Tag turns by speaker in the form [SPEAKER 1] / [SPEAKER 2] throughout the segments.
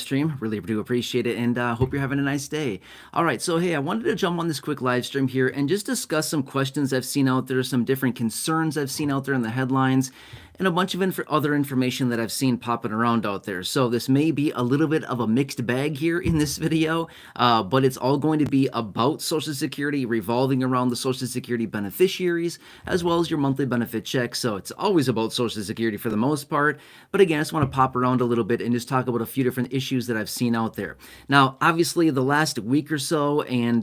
[SPEAKER 1] stream. Really do appreciate it, and hope you're having a nice day. All right, so hey, I wanted to jump on this quick live stream here and just discuss some questions I've seen out there, some different concerns I've seen out there in the headlines, and a bunch of other information that I've seen popping around out there. So this may be a little bit of a mixed bag here in this video, but it's all going to be about Social Security, revolving around the Social Security beneficiaries, as well as your monthly benefit check. So it's always about Social Security for the most part. But again, I just want to pop around a little bit and just talk about a few different issues that I've seen out there. Now, obviously, the last week or so, and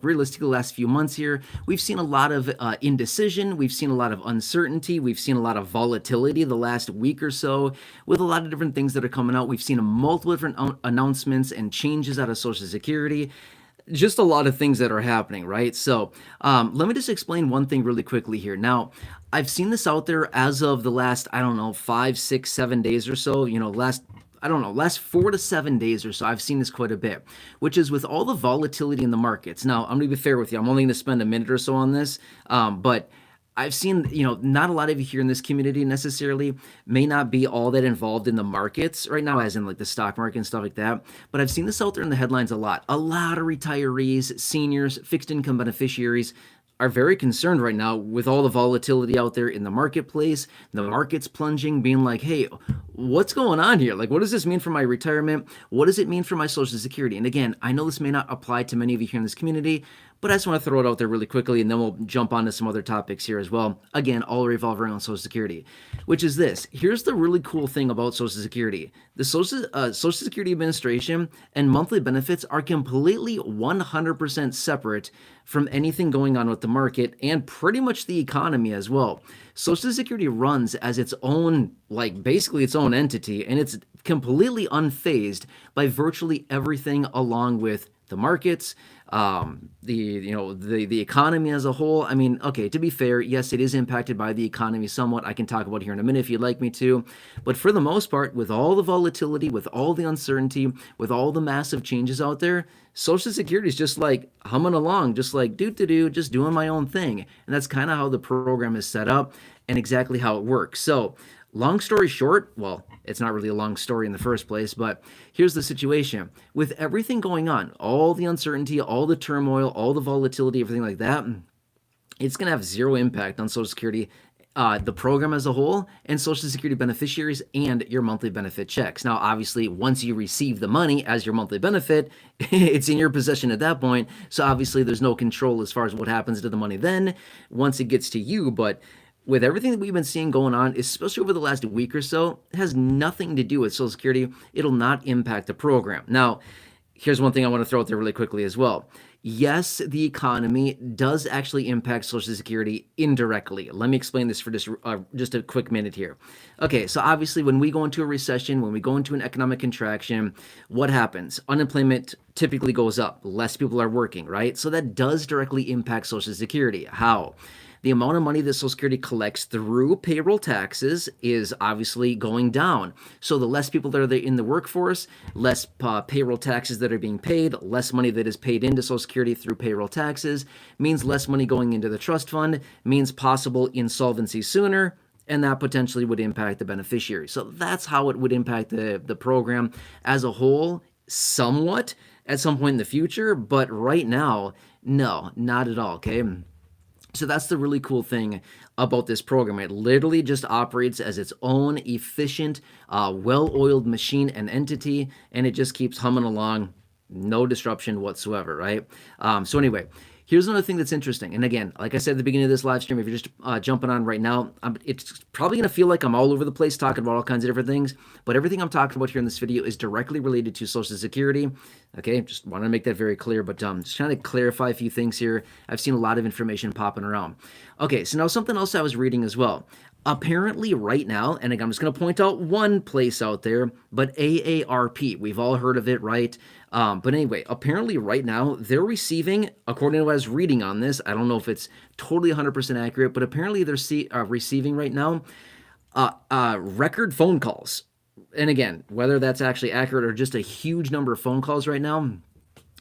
[SPEAKER 1] realistically, the last few months here, we've seen a lot of indecision. We've seen a lot of uncertainty. We've seen a lot of volatility the last week or so with a lot of different things that are coming out. We've seen multiple different announcements and changes out of Social Security. Just a lot of things that are happening, right? So let me just explain one thing really quickly here. Now, I've seen this out there as of the last, 5, 6, 7 days or so, last 4 to 7 days or so, I've seen this quite a bit, which is with all the volatility in the markets. Now, I'm going to be fair with you. I'm only going to spend a minute or so on this, but I've seen, not a lot of you here in this community necessarily may not be all that involved in the markets right now, as in like the stock market and stuff like that. But I've seen this out there in the headlines a lot. A lot of retirees, seniors, fixed income beneficiaries are very concerned right now with all the volatility out there in the marketplace, the market's plunging, being like, hey, what's going on here? Like, what does this mean for my retirement? What does it mean for my Social Security? And again, I know this may not apply to many of you here in this community, but I just want to throw it out there really quickly, and then we'll jump onto some other topics here as well. Again, all revolve around Social Security, which is this. Here's the really cool thing about Social Security. The Social Security Administration and monthly benefits are completely 100% separate from anything going on with the market and pretty much the economy as well. Social Security runs as its own, basically its own entity, and it's completely unfazed by virtually everything along with the markets, the economy as a whole. I mean, okay, to be fair, yes, it is impacted by the economy somewhat. I can talk about it here in a minute if you'd like me to. But for the most part, with all the volatility, with all the uncertainty, with all the massive changes out there, Social Security is just like humming along, just like just doing my own thing. And that's kind of how the program is set up and exactly how it works. So, long story short, well, it's not really a long story in the first place, but here's the situation. With everything going on, all the uncertainty, all the turmoil, all the volatility, everything like that, it's going to have zero impact on Social Security, the program as a whole, and Social Security beneficiaries and your monthly benefit checks. Now, obviously, once you receive the money as your monthly benefit, it's in your possession at that point. So obviously, there's no control as far as what happens to the money then once it gets to you. But with everything that we've been seeing going on, especially over the last week or so, it has nothing to do with Social Security. It'll not impact the program. Now, here's one thing I want to throw out there really quickly as well. Yes, the economy does actually impact Social Security indirectly. Let me explain this for just a quick minute here. Okay, so obviously when we go into a recession, when we go into an economic contraction, what happens? Unemployment typically goes up. Less people are working, right? So that does directly impact Social Security. How? The amount of money that Social Security collects through payroll taxes is obviously going down. So the less people that are in the workforce, less payroll taxes that are being paid, less money that is paid into Social Security through payroll taxes, means less money going into the trust fund, means possible insolvency sooner, and that potentially would impact the beneficiary. So that's how it would impact the program as a whole, somewhat, at some point in the future, but right now, no, not at all, okay? So that's the really cool thing about this program. It literally just operates as its own efficient, well-oiled machine and entity, and it just keeps humming along, no disruption whatsoever, right? So anyway, here's another thing that's interesting. And again, like I said at the beginning of this live stream, if you're just jumping on right now, it's probably going to feel like I'm all over the place talking about all kinds of different things, but everything I'm talking about here in this video is directly related to Social Security. Okay, just want to make that very clear, but just trying to clarify a few things here. I've seen a lot of information popping around. Okay, so now something else I was reading as well. Apparently right now, and I'm just going to point out one place out there, but AARP, we've all heard of it, right? But anyway, apparently right now, they're receiving, according to what I was reading on this, I don't know if it's totally 100% accurate, but apparently they're receiving right now record phone calls. And again, whether that's actually accurate or just a huge number of phone calls right now,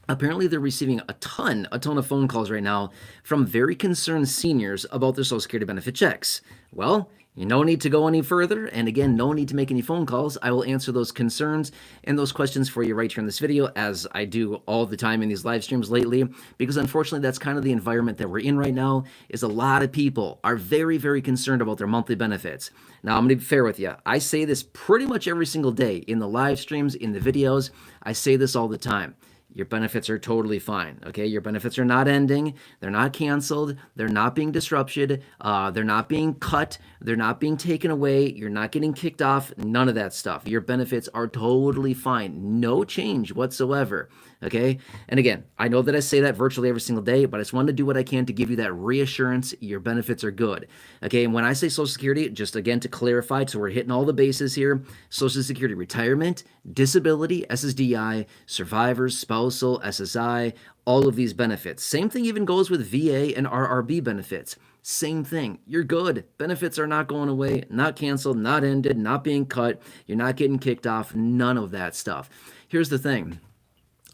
[SPEAKER 1] apparently they're receiving a ton of phone calls right now from very concerned seniors about their Social Security benefit checks. Well, No need to go any further, and again, no need to make any phone calls. I will answer those concerns and those questions for you right here in this video, as I do all the time in these live streams lately, because unfortunately that's kind of the environment that we're in right now, is a lot of people are very, very concerned about their monthly benefits. Now, I'm going to be fair with you. I say this pretty much every single day in the live streams, in the videos. I say this all the time. Your benefits are totally fine, okay? Your benefits are not ending. They're not canceled. They're not being disrupted. They're not being cut. They're not being taken away. You're not getting kicked off. None of that stuff. Your benefits are totally fine. No change whatsoever, okay? And again, I know that I say that virtually every single day, but I just wanted to do what I can to give you that reassurance your benefits are good, okay? And when I say Social Security, just again to clarify, so we're hitting all the bases here, Social Security retirement, disability, SSDI, survivors, spousal, SSI, all of these benefits. Same thing even goes with VA and RRB benefits. Same thing. You're good. Benefits are not going away, not canceled, not ended, not being cut. You're not getting kicked off. None of that stuff. Here's the thing.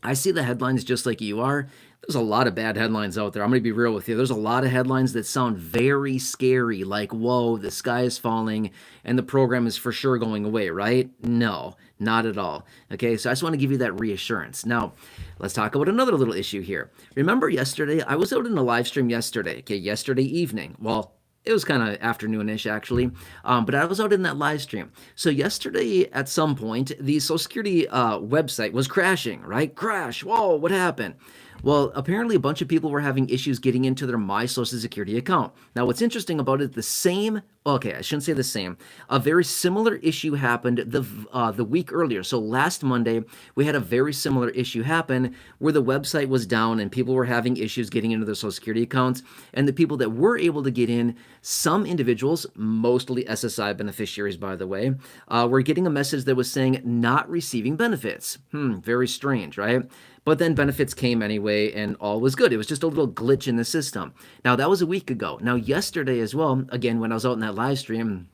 [SPEAKER 1] I see the headlines just like you are. There's a lot of bad headlines out there. I'm going to be real with you. There's a lot of headlines that sound very scary, like, whoa, the sky is falling and the program is for sure going away, right? No, not at all. Okay, so I just want to give you that reassurance. Now, let's talk about another little issue here. Remember yesterday, I was out in a live stream yesterday, yesterday evening. Well, it was kind of afternoonish, actually, but I was out in that live stream. So yesterday, at some point, the Social Security website was crashing, right? Crash, whoa, what happened? Well, apparently a bunch of people were having issues getting into their My Social Security account. Now, what's interesting about it, I shouldn't say the same. A very similar issue happened the week earlier. So last Monday, we had a very similar issue happen where the website was down and people were having issues getting into their Social Security accounts. And the people that were able to get in, some individuals, mostly SSI beneficiaries, by the way, were getting a message that was saying not receiving benefits. Very strange, right? But then benefits came anyway, and all was good. It was just a little glitch in the system. Now, that was a week ago. Now, yesterday as well, again, when I was out in that live stream,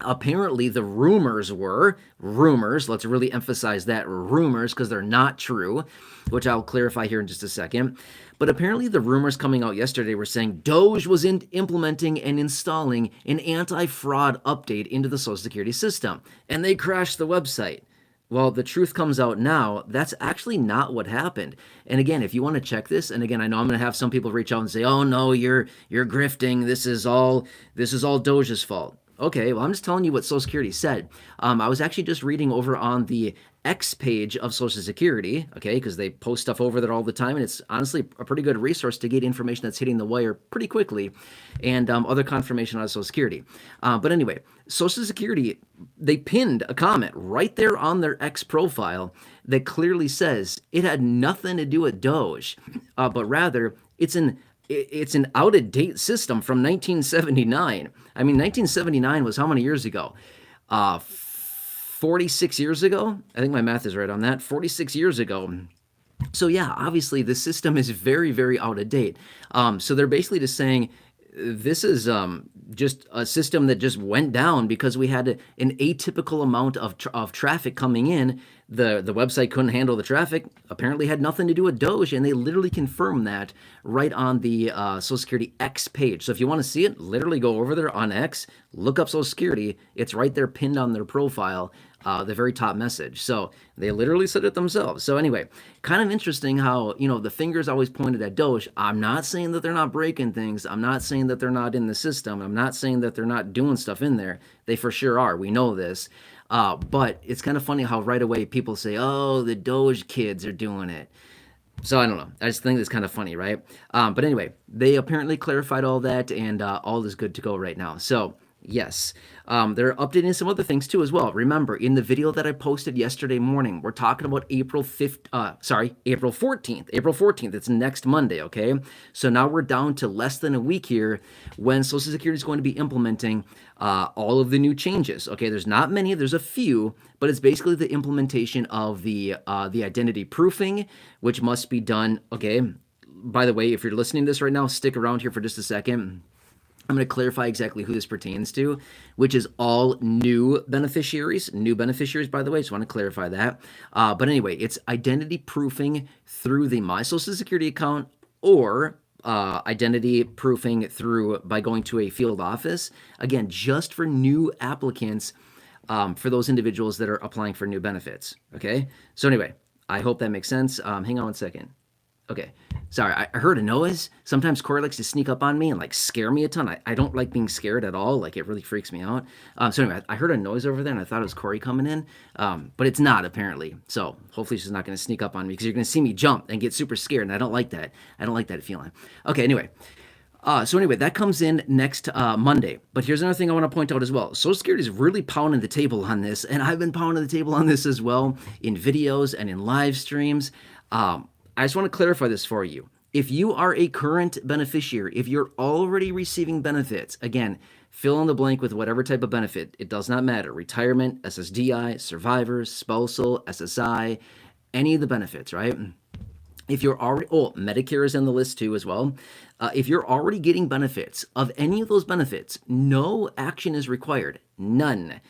[SPEAKER 1] apparently the rumors, let's really emphasize that, rumors, because they're not true, which I'll clarify here in just a second. But apparently the rumors coming out yesterday were saying DOGE was implementing and installing an anti-fraud update into the Social Security system, and they crashed the website. Well, the truth comes out now. That's actually not what happened. And again, if you want to check this, and again, I know I'm going to have some people reach out and say, "Oh no, you're grifting. This is all DOGE's fault." Okay, well, I'm just telling you what Social Security said. I was actually just reading over on the X page of Social Security, okay, because they post stuff over there all the time, and it's honestly a pretty good resource to get information that's hitting the wire pretty quickly, and other confirmation on Social Security. But anyway, Social Security, they pinned a comment right there on their X profile that clearly says it had nothing to do with DOGE, but rather it's an out-of-date system from 1979. I mean, 1979 was how many years ago? 46 years ago? I think my math is right on that. 46 years ago. So yeah, obviously the system is very, very out of date. So they're basically just saying this is just a system that just went down because we had an atypical amount of traffic coming in. The website couldn't handle the traffic. Apparently had nothing to do with DOGE, and they literally confirmed that right on the Social Security X page. So if you want to see it, literally go over there on X, look up Social Security. It's right there pinned on their profile, the very top message. So they literally said it themselves. So anyway, kind of interesting how, the finger's always pointed at DOGE. I'm not saying that they're not breaking things. I'm not saying that they're not in the system. I'm not saying that they're not doing stuff in there. They for sure are. We know this. But it's kind of funny how right away people say, oh, the DOGE kids are doing it. So I don't know. I just think it's kind of funny, right? But anyway, they apparently clarified all that, and all is good to go right now. So yes, they're updating some other things too as well. Remember, in the video that I posted yesterday morning, we're talking about April 14th. April 14th. It's next Monday, okay? So now we're down to less than a week here when Social Security is going to be implementing all of the new changes. Okay, there's not many, there's a few, but it's basically the implementation of the identity proofing, which must be done. Okay, by the way, if you're listening to this right now, stick around here for just a second. I'm going to clarify exactly who this pertains to, which is all new beneficiaries, by the way. Just want to clarify that. But anyway, it's identity proofing through the My Social Security account or identity proofing through by going to a field office. Again, just for new applicants, for those individuals that are applying for new benefits. Okay. So anyway, I hope that makes sense. Hang on one second. Okay. Sorry, I heard a noise. Sometimes Corey likes to sneak up on me and like scare me a ton. I don't like being scared at all. Like it really freaks me out. So anyway, I heard a noise over there and I thought it was Corey coming in, but it's not apparently. So hopefully she's not going to sneak up on me because you're going to see me jump and get super scared, and I don't like that. I don't like that feeling. Okay, anyway. So anyway, that comes in next Monday. But here's another thing I want to point out as well. Social Security is really pounding the table on this, and I've been pounding the table on this as well in videos and in live streams. I just want to clarify this for you. If you are a current beneficiary, if you're already receiving benefits, again, fill in the blank with whatever type of benefit. It does not matter. Retirement, SSDI, survivors, spousal, SSI, any of the benefits, right? If you're already, Medicare is in the list too as well. If you're already getting benefits of any of those benefits, no action is required. None.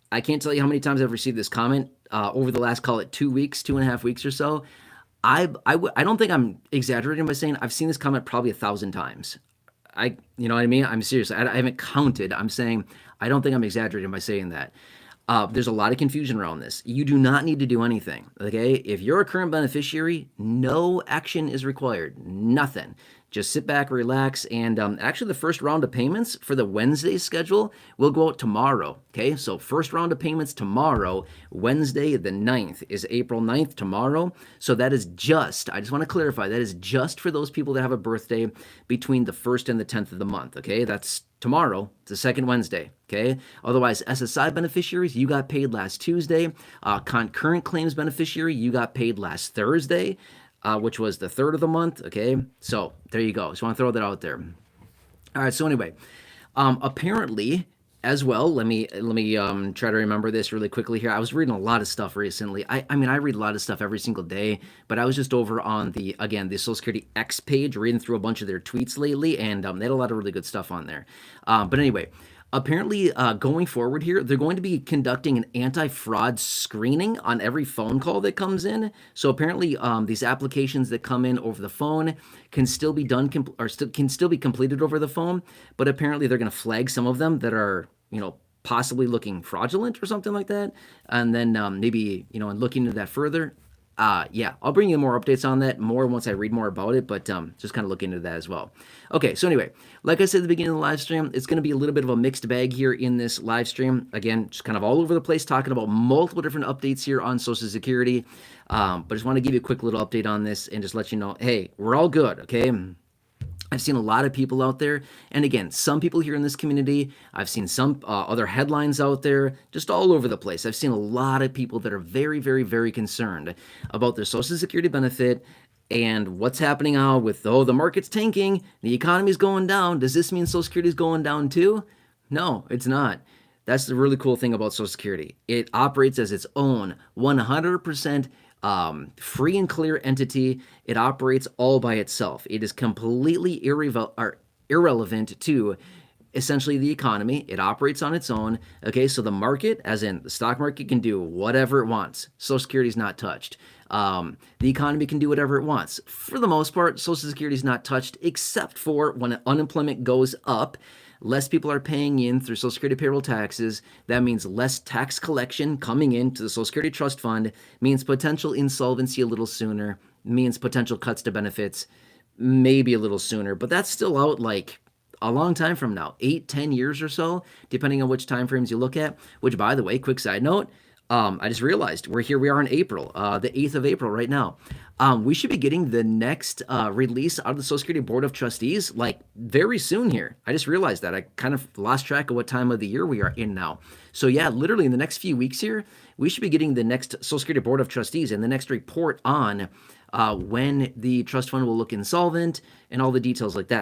[SPEAKER 1] I can't tell you how many times I've received this comment over the last, call it 2 weeks, 2.5 weeks or so. I don't think I'm exaggerating by saying I've seen this comment probably 1,000 times. You know what I mean? I'm serious. I haven't counted. I'm saying I don't think I'm exaggerating by saying that. There's a lot of confusion around this. You do not need to do anything, okay? If you're a current beneficiary, no action is required. Nothing. Just sit back, relax, and actually the first round of payments for the Wednesday schedule will go out tomorrow, okay? So first round of payments tomorrow, Wednesday the 9th is April 9th tomorrow. So that is just, I just want to clarify, that is just for those people that have a birthday between the 1st and the 10th of the month, okay? That's tomorrow, it's the second Wednesday, okay? Otherwise, SSI beneficiaries, you got paid last Tuesday. Concurrent claims beneficiary, you got paid last Thursday, which was the 3rd of the month, okay? So there you go. Just want to throw that out there. All right, so anyway, apparently as well, let me try to remember this really quickly here. I was reading a lot of stuff recently. I mean, I read a lot of stuff every single day, but I was just over on the Social Security X page reading through a bunch of their tweets lately, and they had a lot of really good stuff on there. But anyway, apparently going forward here, they're going to be conducting an anti-fraud screening on every phone call that comes in. So apparently these applications that come in over the phone can still be done can still be completed over the phone, but apparently they're going to flag some of them that are, possibly looking fraudulent or something like that. And then maybe, and looking into that further. I'll bring you more updates on that more once I read more about it, but just kind of look into that as well. Okay, so anyway, like I said at the beginning of the live stream, it's going to be a little bit of a mixed bag here in this live stream. Again, just kind of all over the place, talking about multiple different updates here on Social Security. But just want to give you a quick little update on this and just let you know, hey, we're all good, okay? I've seen a lot of people out there, and again, some people here in this community, I've seen some other headlines out there, just all over the place. I've seen a lot of people that are very, very, very concerned about their Social Security benefit and what's happening now with, the market's tanking, the economy's going down. Does this mean Social Security is going down too? No, it's not. That's the really cool thing about Social Security. It operates as its own 100% free and clear entity. It operates all by itself. It is completely irrelevant to essentially the economy. It operates on its own. Okay, so the market, as in the stock market, can do whatever it wants. Social Security is not touched. The economy can do whatever it wants. For the most part, Social Security is not touched except for when unemployment goes up. Less people are paying in through Social Security payroll taxes. That means less tax collection coming into the Social Security Trust Fund, means potential insolvency a little sooner, means potential cuts to benefits maybe a little sooner, but that's still out like a long time from now, 8-10 years or so, depending on which time frames you look at, which, by the way, quick side note, I just realized here we are in April, the 8th of April right now. We should be getting the next release out of the Social Security Board of Trustees like very soon here. I just realized that. I kind of lost track of what time of the year we are in now. So yeah, literally in the next few weeks here, we should be getting the next Social Security Board of Trustees and the next report on when the trust fund will look insolvent and all the details like that.